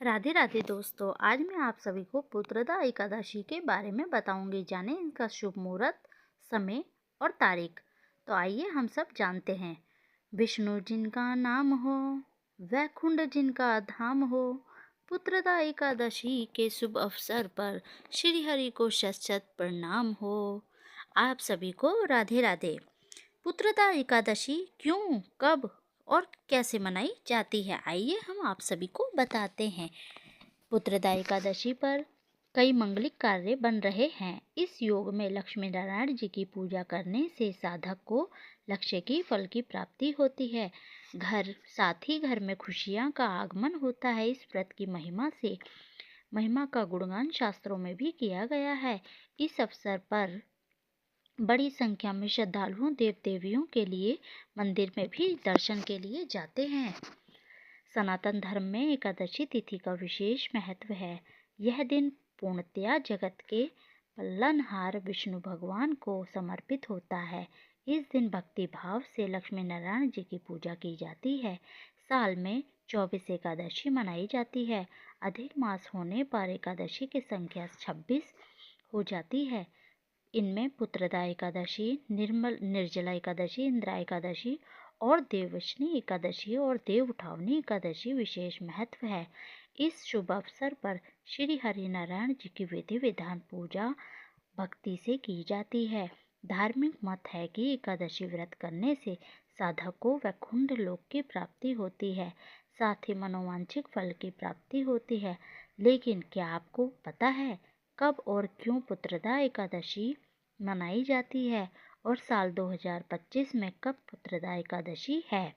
राधे राधे दोस्तों, आज मैं आप सभी को पुत्रदा एकादशी के बारे में बताऊंगी। जाने इनका शुभ मुहूर्त, समय और तारीख। तो आइए हम सब जानते हैं। विष्णु जिनका नाम हो, वैकुंठ जिनका धाम हो, पुत्रदा एकादशी के शुभ अवसर पर श्री हरि को शत शत प्रणाम हो। आप सभी को राधे राधे। पुत्रदा एकादशी क्यों, कब और कैसे मनाई जाती है, आइए हम आप सभी को बताते हैं। पुत्रदा एकादशी पर कई मंगलिक कार्य बन रहे हैं। इस योग में लक्ष्मी नारायण जी की पूजा करने से साधक को लक्ष्य की फल की प्राप्ति होती है। साथ ही घर में खुशियां का आगमन होता है। इस व्रत की महिमा का गुणगान शास्त्रों में भी किया गया है। इस अवसर पर बड़ी संख्या में श्रद्धालुओं देव देवियों के लिए मंदिर में भी दर्शन के लिए जाते हैं। सनातन धर्म में एकादशी तिथि का विशेष महत्व है। यह दिन पूर्णतया जगत के पालनहार विष्णु भगवान को समर्पित होता है। इस दिन भक्ति भाव से लक्ष्मी नारायण जी की पूजा की जाती है। साल में 24 एकादशी मनाई जाती है। अधिक मास होने पर एकादशी की संख्या 26 हो जाती है। इनमें पुत्रदा एकादशी, निर्जला एकादशी, इंदिरा एकादशी और देववशनी एकादशी और देव उठावनी एकादशी विशेष महत्व है। इस शुभ अवसर पर श्री हरि नारायण जी की विधि विधान पूजा भक्ति से की जाती है। धार्मिक मत है कि एकादशी व्रत करने से साधक को वैकुंठ लोक की प्राप्ति होती है, साथ ही मनोवांछित फल की प्राप्ति होती है। लेकिन क्या आपको पता है कब और क्यों पुत्रदा एकादशी मनाई जाती है और साल 2025 में कब पुत्रदा एकादशी है?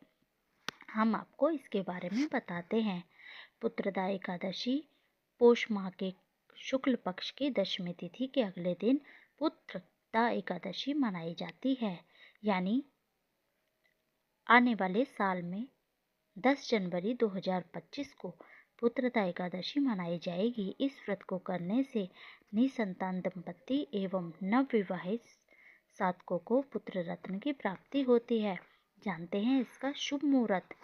हम आपको इसके बारे में बताते हैं। पुत्रदा एकादशी पोष माह के शुक्ल पक्ष की दशमी तिथि के अगले दिन पुत्रदा एकादशी मनाई जाती है। यानी आने वाले साल में 10 जनवरी 2025 को पुत्रदा एकादशी मनाई जाएगी। इस व्रत को करने से निसंतान दंपति एवं नवविवाहित साधकों को पुत्र रत्न की प्राप्ति होती है। जानते हैं इसका शुभ मुहूर्त।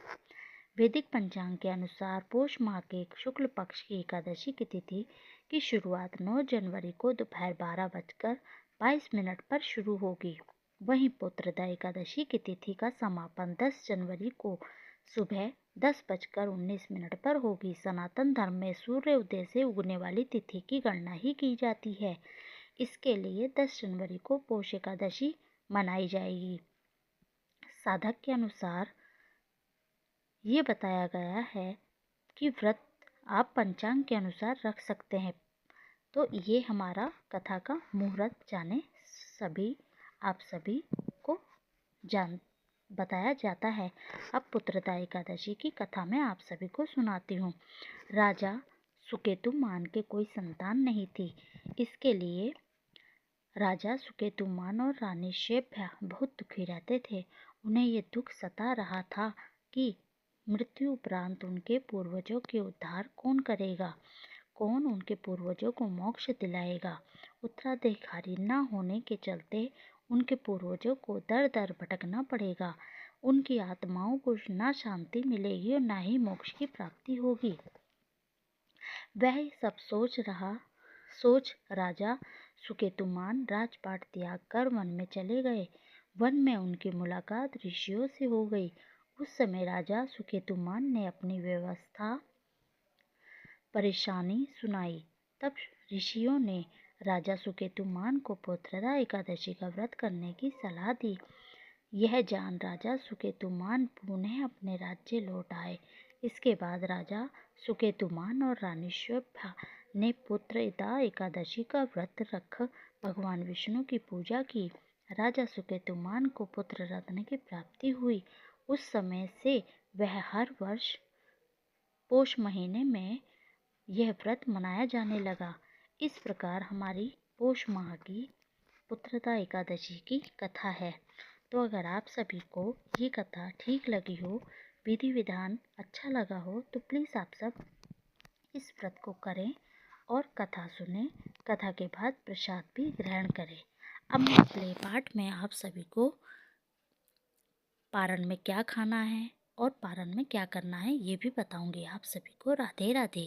वैदिक पंचांग के अनुसार पोष माह के शुक्ल पक्ष की एकादशी की तिथि की शुरुआत 9 जनवरी को दोपहर 12:22 पर शुरू होगी। वहीं पुत्रदा एकादशी की तिथि का समापन 10 जनवरी को सुबह 10:19 पर होगी। सनातन धर्म में सूर्य उदय से उगने वाली तिथि की गणना ही की जाती है। इसके लिए 10 जनवरी को पोष एकादशी मनाई जाएगी। साधक के अनुसार ये बताया गया है कि व्रत आप पंचांग के अनुसार रख सकते हैं। तो ये हमारा कथा का मुहूर्त आप सभी को बताया जाता है। अब पुत्रदा एकादशी की कथा मैं आप सभी को सुनाती हूँ। राजा सुकेतुमान के कोई संतान नहीं थी। इसके लिए राजा सुकेतुमान और रानी शैब्या बहुत दुखी रहते थे। उन्हें ये दुख सता रहा था कि मृत्यु उपरांत उनके पूर्वजों के उद्धार कौन करेगा, कौन उनके पूर्वजों को मोक्ष दिलाएगा। उत्तराधिकारी न होने के चलते उनके पूर्वजों को दर दर भटकना पड़ेगा। उनकी आत्माओं को ना शांति मिलेगी और ना ही मोक्ष की प्राप्ति होगी। वह सब सोच राजा सुकेतुमान राजपाट त्याग कर वन में चले गए। वन में उनकी मुलाकात ऋषियों से हो गई। उस समय राजा सुकेतुमान ने अपनी परेशानी सुनाई। तब ऋषियों ने राजा सुकेतुमान को पुत्रदा एकादशी का व्रत करने की सलाह दी। यह जान राजा सुकेतुमान पुनः अपने राज्य लौट आए। इसके बाद राजा सुकेतुमान और रानी शैब्या ने पुत्रदा एकादशी का व्रत रख भगवान विष्णु की पूजा की। राजा सुकेतुमान को पुत्र रत्न की प्राप्ति हुई। उस समय से वह हर वर्ष पोष महीने में यह व्रत मनाया जाने लगा। इस प्रकार हमारी पोष माह की पुत्रदा एकादशी की कथा है। तो अगर आप सभी को ये कथा ठीक लगी हो, विधि विधान अच्छा लगा हो, तो प्लीज़ आप सब इस व्रत को करें और कथा सुने। कथा के बाद प्रसाद भी ग्रहण करें। अब मैं अगले पाठ में आप सभी को पारण में क्या खाना है, और पारण में क्या करना है ये भी बताऊंगी आप सभी को। राधे राधे।